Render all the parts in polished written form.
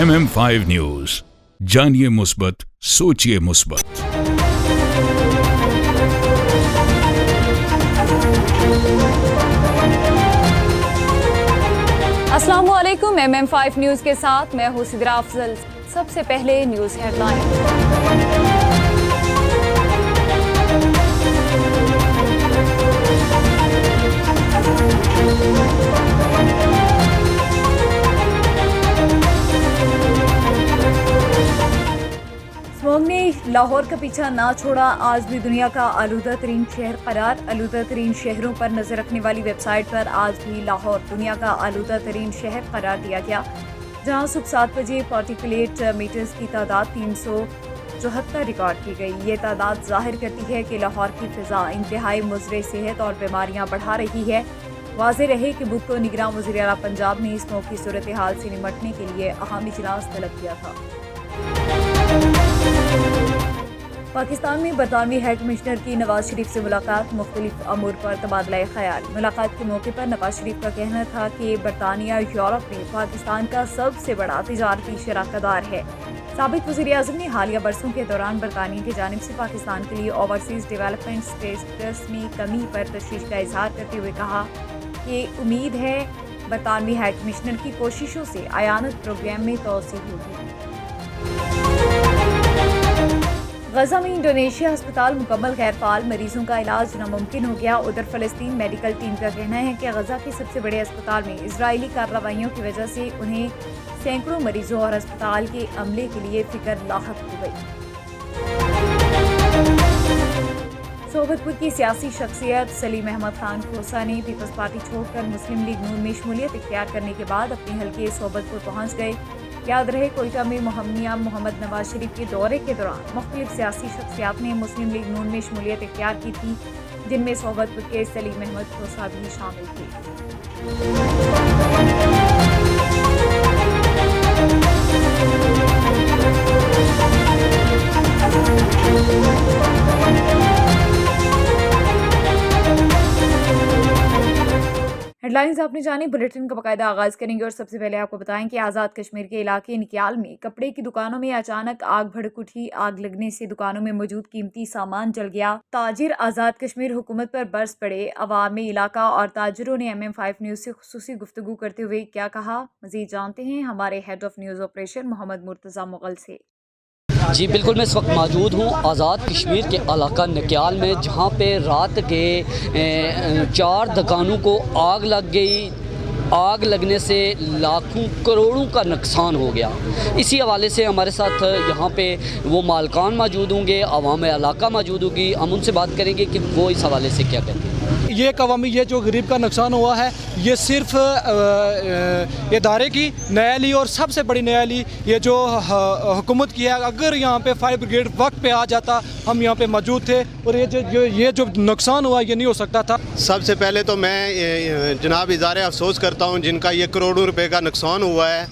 MM5 news, जानिए मुस्बत, सोचिए मुस्बत। अस्सलामुअलैकुम। MM5 न्यूज के साथ मैं हूं सिद्रा अफजल। सबसे पहले न्यूज हेडलाइन। स्मॉग ने लाहौर का पीछा ना छोड़ा, आज भी दुनिया का आलूदा तरीन शहर करार। आलूदा तरीन शहरों पर नजर रखने वाली वेबसाइट पर आज भी लाहौर दुनिया का आलूदा तरीन शहर करार दिया गया, जहां सुबह 7 बजे पार्टिकुलेट मीटर्स की तादाद 374 रिकॉर्ड की गई। ये तादाद जाहिर करती है कि लाहौर की फिजा इंतहाई मुज़र सेहत और बीमारियां बढ़ा रही है। वाज़ेह रहे कि बुध को निगरान वज़ीर आला पंजाब ने स्मॉग की सूरत हाल से निमटने के लिए अहम इजलास तलब किया था। पाकिस्तान में बरतानवी हाई कमिश्नर की नवाज शरीफ से मुलाकात, मुख्तलिफ अमूर पर तबादला ख्याल। मुलाकात के मौके पर नवाज शरीफ का कहना था कि बरतानिया यूरोप में पाकिस्तान का सबसे बड़ा तिजारती शराकतदार है। साबिक वज़ीर आज़म ने हालिया बरसों के दौरान बरतानिया की जानिब से पाकिस्तान के लिए ओवरसीज डेवलपमेंट स्टेटस में कमी पर तशवीश का इजहार करते हुए कहा कि उम्मीद है बरतानवी हाई कमिश्नर की कोशिशों से अयानत प्रोग्राम में तोसी होगी। गजा में इंडोनेशिया अस्पताल मुकम्मल गैर फाल, मरीजों का इलाज नामुमकिन हो गया। उधर फ़लस्तीन मेडिकल टीम का कहना है कि गजा के सबसे बड़े अस्पताल में इजरायली कार्रवाइयों की वजह से उन्हें सैकड़ों मरीजों और अस्पताल के अमले के लिए फिक्र लाहक हो गई। सोबतपुर की सियासी शख्सियत सलीम अहमद खान खोसा ने पीपल्स पार्टी छोड़कर मुस्लिम लीग नून में शमूलियत इख्तियार करने के बाद अपने हल्के सोबतपुर पहुँच गए। याद रहे कोयटा में मोहम्मिया मोहम्मद नवाज शरीफ के दौरे के दौरान मुख्तलिफ सियासी शख्सियात ने मुस्लिम लीग नून में शमूलियत इख्तियार की थी, जिनमें सोबतपुर के सलीम अहमद खोसा भी शामिल हेडलाइंस आपने जानी। बुलेटिन का बाकायदा आगाज करेंगे और सबसे पहले आपको बताएं कि आज़ाद कश्मीर के इलाके निक्याल में कपड़े की दुकानों में अचानक आग भड़क उठी। आग लगने से दुकानों में मौजूद कीमती सामान जल गया। ताजिर आज़ाद कश्मीर हुकूमत पर बरस पड़े। अवामी इलाका और ताजिरों ने MM5 न्यूज़ से खुसूसी गुफ्तगू करते हुए क्या कहा, मज़ीद जानते हैं हमारे head of news operation Mohammad Murtaza Mughal से। जी बिल्कुल, मैं इस वक्त मौजूद हूँ आज़ाद कश्मीर के इलाका निक्याल में, जहाँ पे रात के 4 दुकानों को आग लग गई। आग लगने से लाखों करोड़ों का नुकसान हो गया। इसी हवाले से हमारे साथ यहाँ पे वो मालकान मौजूद होंगे, अवाम इलाका मौजूद होगी। हम उनसे बात करेंगे कि वो इस हवाले से क्या कहते हैं। ये कवामी ये जो गरीब का नुकसान हुआ है, ये सिर्फ इदारे की न्यायाली और सबसे बड़ी न्यायाली ये जो हुकूमत की है। अगर यहाँ पे फायर ब्रिगेड वक्त पे आ जाता, हम यहाँ पे मौजूद थे और ये जो नुकसान हुआ ये नहीं हो सकता था। सबसे पहले तो मैं जनाब इज़हार अफसोस करता हूँ जिनका ये करोड़ों रुपए का नुकसान हुआ है।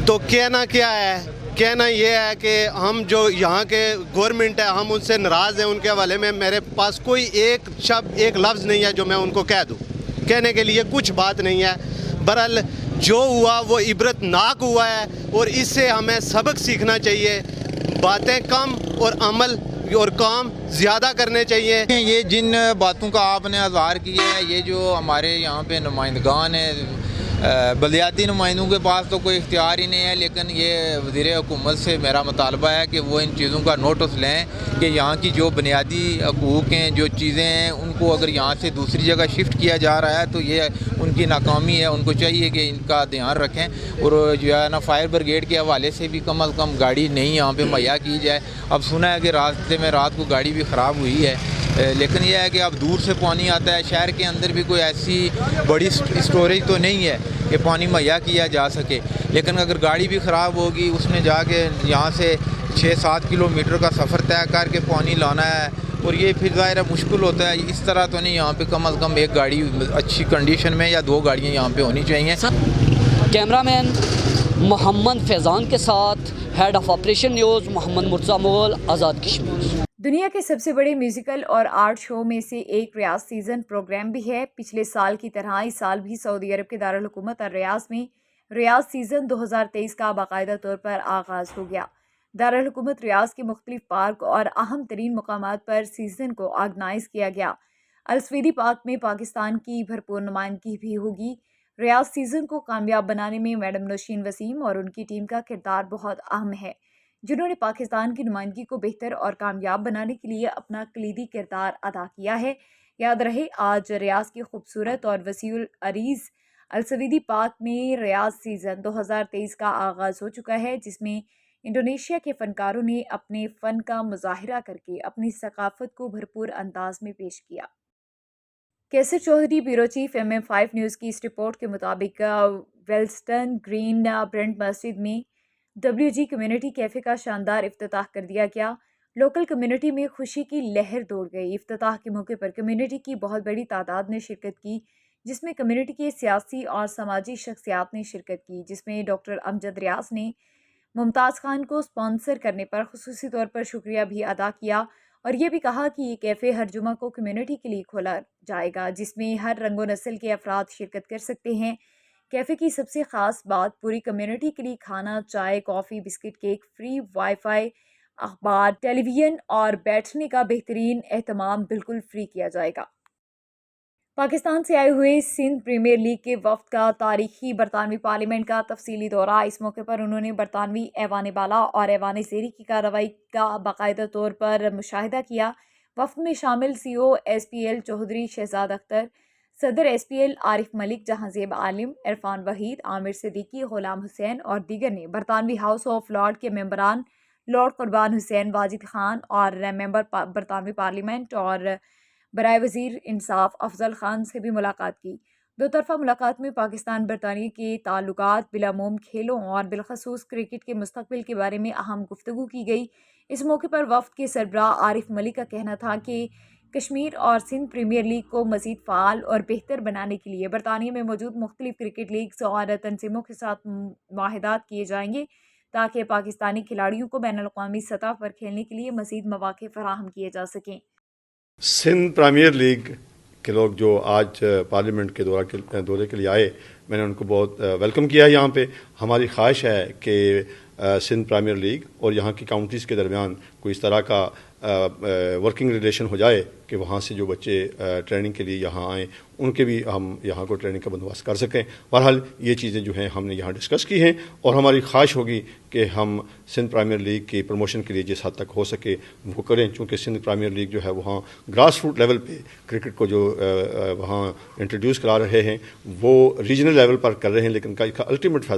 तो कहना क्या है, कहना ये है कि हम जो यहाँ के गवर्नमेंट है हम उनसे नाराज़ हैं। उनके हवाले में मेरे पास कोई एक शब्द एक लफ्ज़ नहीं है जो मैं उनको कह दूँ। कहने के लिए कुछ बात नहीं है। बहरहाल जो हुआ वो इबरतनाक हुआ है और इससे हमें सबक सीखना चाहिए। बातें कम और अमल और काम ज़्यादा करने चाहिए। ये जिन बातों का आपने इज़हार किया है, ये जो हमारे यहाँ पे नुमाइंदगान है, बलदियाती नुमाइंदों के पास तो कोई इख्तियार ही नहीं है, लेकिन ये वज़ीर हुकूमत से मेरा मुतालबा है कि वो इन चीज़ों का नोटिस लें कि यहाँ की जो बुनियादी हकूक़ हैं, जो चीज़ें हैं, उनको अगर यहाँ से दूसरी जगह शिफ्ट किया जा रहा है तो ये उनकी नाकामी है। उनको चाहिए कि इनका ध्यान रखें और जो है ना फायर ब्रिगेड के हवाले से भी कम अज़ कम गाड़ी नहीं यहाँ पर मुहैया की जाए। अब सुना है कि रास्ते में रात को गाड़ी भी ख़राब हुई है, लेकिन यह है कि अब दूर से पानी आता है। शहर के अंदर भी कोई ऐसी बड़ी स्टोरेज तो नहीं है कि पानी मुहैया किया जा सके, लेकिन अगर गाड़ी भी ख़राब होगी, उसने जाके यहाँ से 6-7 किलोमीटर का सफ़र तय करके पानी लाना है और ये फिर ज़ाहिर मुश्किल होता है। इस तरह तो नहीं, यहाँ पे कम अज़ कम एक गाड़ी अच्छी कंडीशन में या 2 गाड़ियाँ यहाँ पे होनी चाहिए। कैमरामैन मोहम्मद फैज़ान के साथ head of operation news Mohammad Murtaza Mughal, Azad Kashmir. दुनिया के सबसे बड़े म्यूजिकल और आर्ट शो में से एक रियाज सीजन प्रोग्राम भी है। पिछले साल की तरह इस साल भी सऊदी अरब के दारुल हुकूमत और रियाज में ریاض سیزن 2023 کا باقاعدہ طور پر آغاز ہو گیا۔ دارالحکومت ریاض کے مختلف پارک اور اہم ترین مقامات پر سیزن کو آرگنائز کیا گیا۔ السویدی پارک میں پاکستان کی بھرپور نمائندگی بھی ہوگی۔ ریاض سیزن کو کامیاب بنانے میں میڈم نوشین وسیم اور ان کی ٹیم کا کردار بہت اہم ہے، جنہوں نے پاکستان کی نمائندگی کو بہتر اور کامیاب بنانے کے لیے اپنا کلیدی کردار ادا کیا ہے۔ یاد رہے، آج ریاض کی خوبصورت اور وسیع العریض السویدی پارک میں ریاض سیزن 2023 کا آغاز ہو چکا ہے، جس میں انڈونیشیا کے فنکاروں نے اپنے فن کا مظاہرہ کر کے اپنی ثقافت کو بھرپور انداز میں پیش کیا۔ کیسر Chaudhry bureau chief MM5 news کی اس رپورٹ کے مطابق ویلسٹن گرین برنٹ مسجد میں WG کمیونٹی کیفے کا شاندار افتتاح کر دیا گیا۔ لوکل کمیونٹی میں خوشی کی لہر دوڑ گئی۔ افتتاح کے موقع پر کمیونٹی کی بہت بڑی تعداد نے شرکت کی، جس میں کمیونٹی کے سیاسی اور سماجی شخصیات نے شرکت کی، جس میں ڈاکٹر امجد ریاض نے ممتاز خان کو اسپانسر کرنے پر خصوصی طور پر شکریہ بھی ادا کیا، اور یہ بھی کہا کہ یہ کیفے ہر جمعہ کو کمیونٹی کے لیے کھولا جائے گا، جس میں ہر رنگ و نسل کے افراد شرکت کر سکتے ہیں۔ کیفے کی سب سے خاص بات پوری کمیونٹی کے لیے کھانا، چائے، coffee, biscuit, cake, free wifi, اخبار، ٹیلی ویژن اور بیٹھنے کا بہترین اہتمام بالکل فری کیا جائے گا۔ پاکستان سے آئے ہوئے سندھ پریمیئر لیگ کے وفد کا تاریخی برطانوی پارلیمنٹ کا تفصیلی دورہ۔ اس موقع پر انہوں نے برطانوی ایوان بالا اور ایوان زیریں کی کارروائی کا باقاعدہ طور پر مشاہدہ کیا۔ وفد میں شامل CEO SPL چودھری شہزاد اختر، صدر SPL عارف ملک، جہاں زیب عالم، عرفان وحید، عامر صدیقی، غلام حسین اور دیگر نے۔ برطانوی ہاؤس آف لارڈ کے ممبران لارڈ قربان حسین واجد خان اور ممبر برطانوی پارلیمنٹ اور برائے وزیر انصاف افضل خان سے بھی ملاقات کی۔ دو طرفہ ملاقات میں پاکستان برطانیہ کے تعلقات، بالعموم کھیلوں اور بالخصوص کرکٹ کے مستقبل کے بارے میں اہم گفتگو کی گئی۔ اس موقع پر وفد کے سربراہ عارف ملک کا کہنا تھا کہ کشمیر اور سندھ پریمیئر لیگ کو مزید فعال اور بہتر بنانے کے لیے برطانیہ میں موجود مختلف کرکٹ لیگز اور تنظیموں کے ساتھ معاہدات کیے جائیں گے، تاکہ پاکستانی کھلاڑیوں کو بین الاقوامی سطح پر کھیلنے کے لیے مزید مواقع فراہم کیے جا سکیں۔ سندھ پریمیئر لیگ کے لوگ جو آج پارلیمنٹ کے دورے کے لیے آئے، میں نے ان کو بہت ویلکم کیا ہے۔ یہاں پہ ہماری خواہش ہے کہ سندھ پریمیئر لیگ اور یہاں کی کاؤنٹیز کے درمیان کوئی اس طرح کا ورکنگ ریلیشن ہو جائے کہ وہاں سے جو بچے ٹریننگ کے لیے یہاں آئیں ان کے بھی ہم یہاں کو ٹریننگ کا بندوبست کر سکیں۔ بہرحال یہ چیزیں جو ہیں ہم نے یہاں ڈسکس کی ہیں، اور ہماری خواہش ہوگی کہ ہم سندھ پریمیئر لیگ کی پروموشن کے لیے جس حد تک ہو سکے وہ کریں، چونکہ سندھ پریمیئر لیگ جو ہے وہاں گراس روٹ لیول پہ کرکٹ کو جو وہاں انٹروڈیوس کرا رہے ہیں وہ ریجنل لیول پر کر رہے ہیں، لیکن کا الٹیمیٹ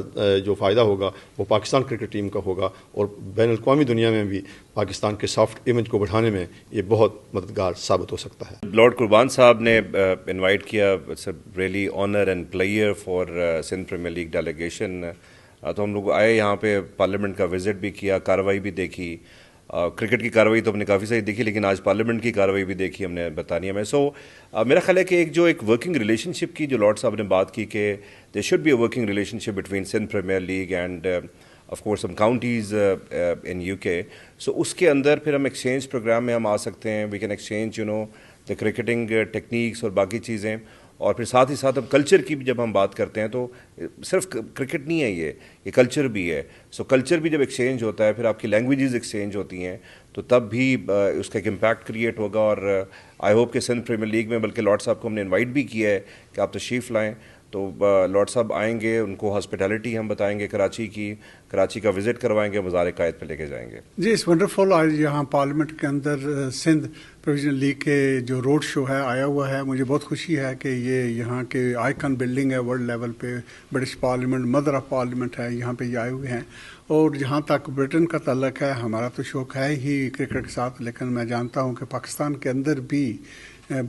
جو فائدہ ہوگا وہ پاکستان کرکٹ ٹیم کا ہوگا، اور بین الاقوامی دنیا میں بھی پاکستان کے سافٹ امیج کو بڑھانے میں یہ بہت مددگار ثابت ہو سکتا ہے۔ لارڈ قربان صاحب نے انوائٹ کیا، it's a really honour and player for Sindh Premier League delegation, تو ہم لوگ آئے یہاں پہ، پارلیمنٹ کا وزٹ بھی کیا، کارروائی بھی دیکھی۔ کرکٹ کی کارروائی تو ہم نے کافی ساری دیکھی، لیکن آج پارلیمنٹ کی کارروائی بھی دیکھی ہم نے برطانیہ میں۔ سو میرا خیال ہے کہ ایک ورکنگ ریلیشن شپ کی جو لارڈ صاحب نے بات کی کہ there should be a working relationship between Sindh Premier League and of course some counties in UK، so اس کے اندر پھر ہم ایکسچینج پروگرام میں ہم آ سکتے ہیں، we can exchange the cricketing techniques اور باقی چیزیں، اور پھر ساتھ ہی ساتھ ہم کلچر کی بھی جب ہم بات کرتے ہیں تو صرف کرکٹ نہیں ہے، یہ کلچر بھی ہے۔ سو کلچر بھی جب ایکسچینج ہوتا ہے، پھر آپ کی لینگویجز ایکسچینج ہوتی ہیں، تو تب بھی اس کا ایک امپیکٹ کریٹ ہوگا۔ اور آئی ہوپ کہ سندھ پریمیئر لیگ میں، بلکہ لارڈ صاحب کو ہم نے انوائٹ بھی کیا ہے کہ آپ تشریف لائیں، تو لارڈ صاحب آئیں گے، ان کو ہاسپٹیلٹی ہم بتائیں گے کراچی کا وزٹ کروائیں گے، مزار قائد پہ لے کے جائیں گے۔ جی، اس ونڈرفل آج یہاں پارلیمنٹ کے اندر سندھ پروویژنل لیگ کے جو روڈ شو ہے آیا ہوا ہے، مجھے بہت خوشی ہے کہ یہ یہاں کے آئیکن بلڈنگ ہے ورلڈ لیول پہ، British parliament mother of parliament ہے، یہاں پہ یہ آئے ہوئے ہیں۔ اور جہاں تک برٹن کا تعلق ہے، ہمارا تو شوق ہے ہی کرکٹ کے ساتھ، لیکن میں جانتا ہوں کہ پاکستان کے اندر بھی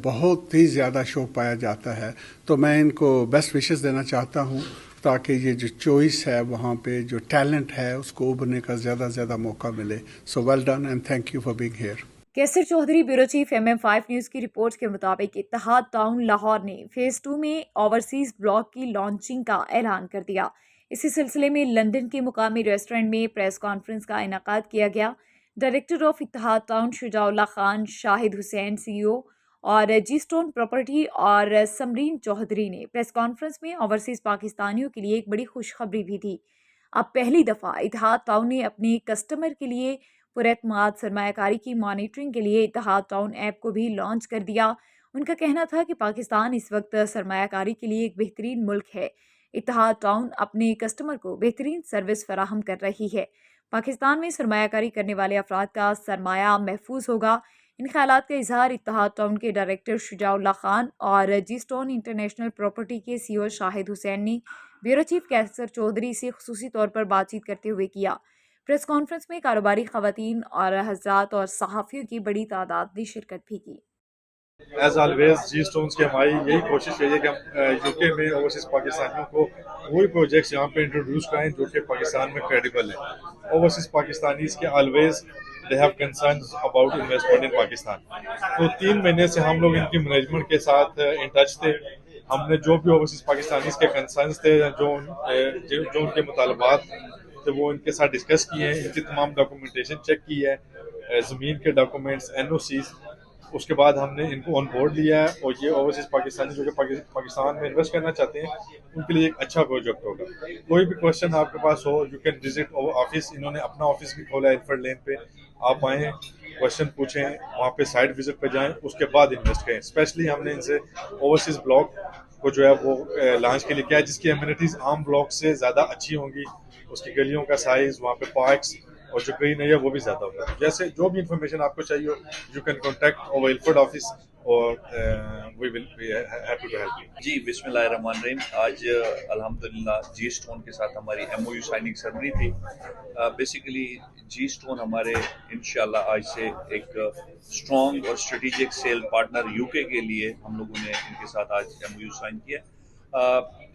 بہت ہی زیادہ شوق پایا جاتا ہے، تو میں ان کو بیسٹ وشز دینا چاہتا ہوں تاکہ یہ جو چوائس ہے وہاں پہ جو ٹیلنٹ ہے اس کو ابھرنے کا زیادہ سے زیادہ موقع ملے۔ So well done and thank you for being here. Qaiser Chaudhry bureau chief MM5 news کی رپورٹ کے مطابق اتحاد ٹاؤن لاہور نے فیز 2 میں اوورسیز بلاک کی لانچنگ کا اعلان کر دیا۔ اسی سلسلے میں لندن کے مقامی ریسٹورنٹ میں پریس کانفرنس کا انعقاد کیا گیا۔ ڈائریکٹر آف اتحاد ٹاؤن شجاع اللہ خان، شاہد حسین CEO और जी स्टोन प्रॉपर्टी और समरीन चौधरी ने प्रेस कॉन्फ्रेंस में ओवरसीज पाकिस्तानियों के लिए एक बड़ी खुशखबरी भी दी। अब पहली दफ़ा इतिहाद टाउन ने अपने कस्टमर के लिए पुरएतमाद सरमायाकारी की मॉनिटरिंग के लिए इतिहाद टाउन ऐप को भी लॉन्च कर दिया। उनका कहना था कि पाकिस्तान इस वक्त सरमायाकारी के लिए एक बेहतरीन मुल्क है। इतिहाद टाउन अपने कस्टमर को बेहतरीन सर्विस फराहम कर रही है। पाकिस्तान में सरमायाकारी करने वाले अफराद का सरमाया महफूज होगा। इन ख्यालात का इजहार इतिहाद टाउन के डायरेक्टर शुजाउल्ला खान और जी स्टोन इंटरनेशनल प्रॉपर्टी के CEO शाहिद हुसैन ने ब्यूरो चीफ कैसर चौधरी से खुसूसी तौर पर बातचीत करते हुए किया। प्रेस कॉन्फ्रेंस में कारोबारी खवातीन और हजरात और सहाफ़ियों की बड़ी तादाद ने शिरकत भी की। एज ऑलवेज जी स्टोन्स की हमारी यही कोशिश रही है कि हम यूके में ओवरसीज पाकिस्तानियों को वही प्रोजेक्ट्स यहाँ पे इंट्रोड्यूस कराएं जो कि पाकिस्तान में क्रेडिबल है। ओवरसीज पाकिस्तानीज़ के always they have concerns about investment इन पाकिस्तान। तो 3 महीने से हम लोग इनकी मैनेजमेंट के साथ इन टच थे। हमने जो भी ओवरसीज पाकिस्तानीज़ के कंसर्न्स थे, जो उनके मुतालबात थे, वो इनके साथ डिस्कस किए हैं। इनकी तमाम डॉक्यूमेंटेशन चेक की है, ज़मीन के डॉक्यूमेंट्स, NOCs। उसके बाद हमने इनको ऑन बोर्ड लिया है और ये ओवरसीज पाकिस्तानी जो कि पाकिस्तान में इन्वेस्ट करना चाहते हैं उनके लिए एक अच्छा प्रोजेक्ट होगा। कोई भी क्वेश्चन आपके पास हो, यू कैन विजिट ऑफिस। इन्होंने अपना ऑफिस भी खोला है इल्फर्ड लेन पे। आप आएँ, क्वेश्चन पूछें, वहाँ पे साइट विजिट पे जाएं, उसके बाद इन्वेस्ट करें। स्पेशली हमने इनसे ओवरसीज ब्लॉक को जो है वो लॉन्च के लिए किया है, जिसकी एमिनिटीज़ आम ब्लॉक से ज़्यादा अच्छी होंगी। उसकी गलियों का साइज़, वहाँ पे पार्क्स और जो ग्रीन है वो भी ज़्यादा होगा। जैसे जो भी इंफॉर्मेशन आपको चाहिए हो, you can contact over Ilford office और we will be happy to help you. जी, बिस्मिल्लाहिर्रहमानिर्रहीम। आज अल्हम्दुलिल्लाह जी स्टोन के साथ हमारी MOU साइनिंग सेरेमनी थी। बेसिकली जी स्टोन हमारे इंशाल्लाह आज से एक स्ट्रॉन्ग और स्ट्रेटेजिक सेल पार्टनर यूके के लिए हम लोगों ने इनके साथ आज MOU साइन किया।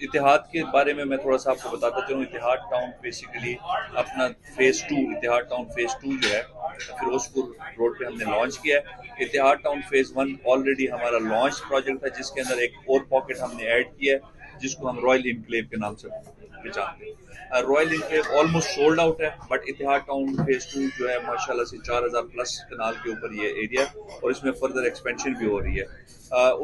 इतिहाद के बारे में मैं थोड़ा सा आपको बताता चलूँ। इतिहाद टाउन बेसिकली अपना फेज़ 2 इतिहाद टाउन फेज़ 2 जो है फिरोजपुर रोड पे हमने लॉन्च किया है। इतिहाद टाउन फेज़ 1 ऑलरेडी हमारा लॉन्च प्रोजेक्ट था, जिसके अंदर एक और पॉकेट हमने ऐड किया है जिसको हम रॉयल इनक्लेव के नाम से पहचानते हैं। Royal enclave almost sold out है, बट इतिहाद टाउन फेज़ 2 जो है माशाल्लाह से 4000 प्लस कनाल के ऊपर ये एरिया और इसमें फर्दर एक्सपेंशन भी हो रही है।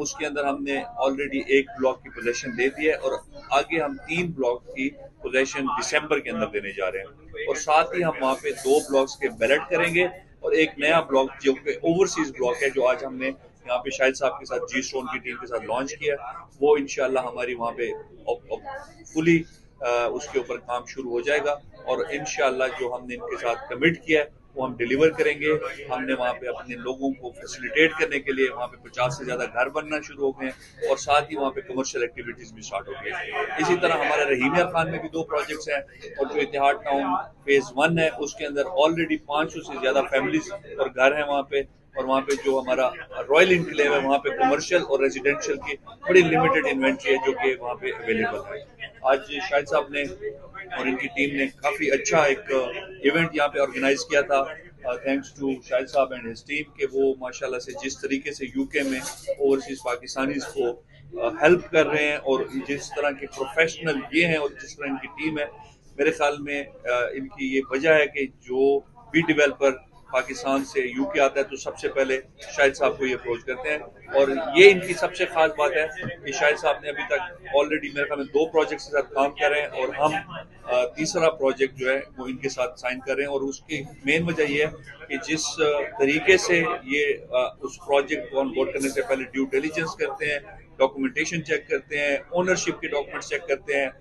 उसके अंदर हमने ऑलरेडी 1 ब्लॉक की पोजीशन दे दी है और आगे हम 3 ब्लॉक की पोजीशन दिसंबर के अंदर देने जा रहे हैं और साथ ही हम वहाँ पे 2 ब्लॉक्स के बैलेट करेंगे और एक नया ब्लॉक जो कि ओवरसीज ब्लॉक है, जो आज हमने यहाँ पे शाहिद साहब के साथ जी स्टोन की टीम के साथ लॉन्च किया, वो इंशाल्लाह हमारी वहाँ पे फुली उसके ऊपर काम शुरू हो जाएगा और इंशाल्लाह जो हमने इनके साथ कमिट किया है वो हम डिलीवर करेंगे। हमने वहाँ पे अपने लोगों को फैसिलिटेट करने के लिए वहाँ पे 50 से ज़्यादा घर बनना शुरू हो गए हैं और साथ ही वहाँ पे कमर्शियल एक्टिविटीज़ भी स्टार्ट हो गई हैं। इसी तरह हमारे रहीमिया खान में भी 2 प्रोजेक्ट्स हैं और जो इतिहाद टाउन फेज़ 1 है उसके अंदर ऑलरेडी 500 से ज़्यादा फैमिलीज और घर हैं वहाँ पे। और वहाँ पे जो हमारा रॉयल इनक्लेव है वहाँ पे कमर्शियल और रेजिडेंशियल की बड़ी लिमिटेड इन्वेंट्री है जो कि वहाँ पे अवेलेबल है। आज शाहिद साहब ने और इनकी टीम ने काफ़ी अच्छा एक इवेंट यहाँ पे ऑर्गेनाइज किया था, थैंक्स टू शाहिद साहब एंड हिज टीम, के वो माशाल्लाह से जिस तरीके से यूके में ओवरसीज पाकिस्तानीज़ को हेल्प कर रहे हैं और जिस तरह के प्रोफेशनल ये हैं और जिस तरह इनकी टीम है, मेरे ख्याल में इनकी ये वजह है कि जो भी डेवलपर पाकिस्तान से यूके आता है तो सबसे पहले शाहिद साहब को ये अप्रोच करते हैं और ये इनकी सबसे खास बात है कि शाहिद साहब ने अभी तक ऑलरेडी मेरे ख्याल में 2 प्रोजेक्ट्स के साथ काम कर रहे हैं और हम तीसरा प्रोजेक्ट जो है वो इनके साथ साइन कर रहे हैं और उसकी मेन वजह ये है कि जिस तरीके से ये उस प्रोजेक्ट को ऑन बोर्ड करने से पहले ड्यू डिलिजेंस करते हैं, डॉक्यूमेंटेशन चेक करते हैं, ओनरशिप के डॉक्यूमेंट्स चेक करते हैं,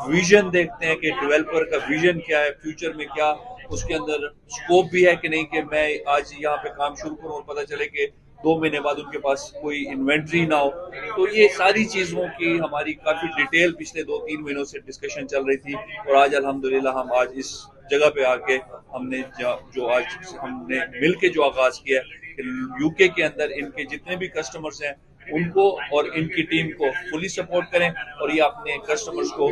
विजन देखते हैं कि डेवलपर का विजन क्या है, फ्यूचर में क्या उसके अंदर स्कोप भी है कि नहीं, कि मैं आज यहाँ पे काम शुरू करूँ और पता चले कि 2 महीने बाद उनके पास कोई इन्वेंट्री ना हो। तो ये सारी चीज़ों की हमारी काफ़ी डिटेल पिछले 2-3 महीनों से डिस्कशन चल रही थी और आज अल्हम्दुलिल्लाह हम आज इस जगह पे आके हमने जो आज हमने मिल के जो आगाज़ किया है यूके के अंदर इनके जितने भी कस्टमर्स हैं उनको और इनकी टीम को फुली सपोर्ट करें और ये अपने कस्टमर्स को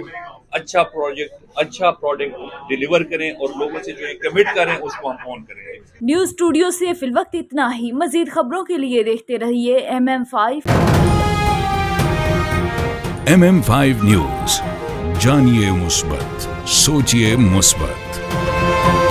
अच्छा प्रोडक्ट डिलीवर करें और लोगों से जो कमिट करें उसको हम ऑन करेंगे। न्यूज़ स्टूडियो से फिलवक्त इतना ही। मजीद खबरों के लिए देखते रहिए MM5। MM5 न्यूज़, जानिए मुस्बत, सोचिए मुस्बत।